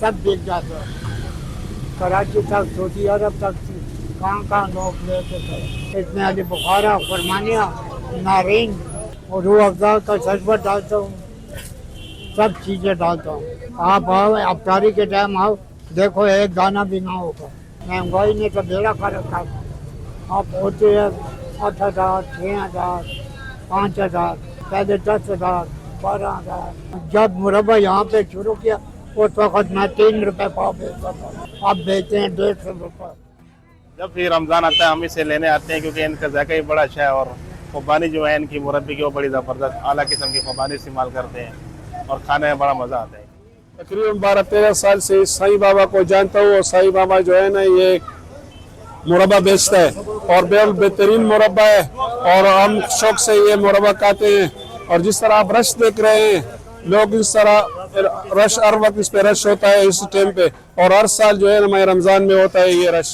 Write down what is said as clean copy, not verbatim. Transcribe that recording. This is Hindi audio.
सब बिक जाते हैं। कराची तक, सऊदी अरब तक, कहाँ लोग लेते थे। इसमें अली बुखारा, फरमानिया, नारिंग और रूह अफ़ज़ा का शरबत डालता हूँ, सब चीज़ें डालता हूँ। आप आओ, अफ्तारी के टाइम आओ, देखो एक दाना भी ना होगा। महंगाई ने तो बेड़ा कर रखा है। आप होते हैं 8,000, 6,000, 5,000, पहले 10,000, 12,000। जब मुरब्बा यहाँ पे शुरू किया उस वक्त मैं 3 रुपए पाव बेचता था, अब बेचते हैं 150 रुपये। जब भी रमज़ान आता है हम इसे लेने आते हैं क्योंकि इनका ज़ायका ही बड़ा अच्छा है और खुबानी जो है इनकी मुरब्बी की वो बड़ी ज़बरदस्त आला किस्म की खुबानी इस्तेमाल करते हैं और खाने में बड़ा मज़ा आता है। तकरीबन 12-13 साल से साईं बाबा को जानता हूँ और साईं बाबा जो है ना ये मुरब्बा बेचता है और बेहतरीन मुरब्बा है और हम शौक से ये मुरब्बा खाते हैं। और जिस तरह आप रश देख रहे हैं, लोग इस तरह रश हर वक्त इस पे रश होता है इस टाइम पे और हर साल जो है ना रमज़ान में होता है ये रश।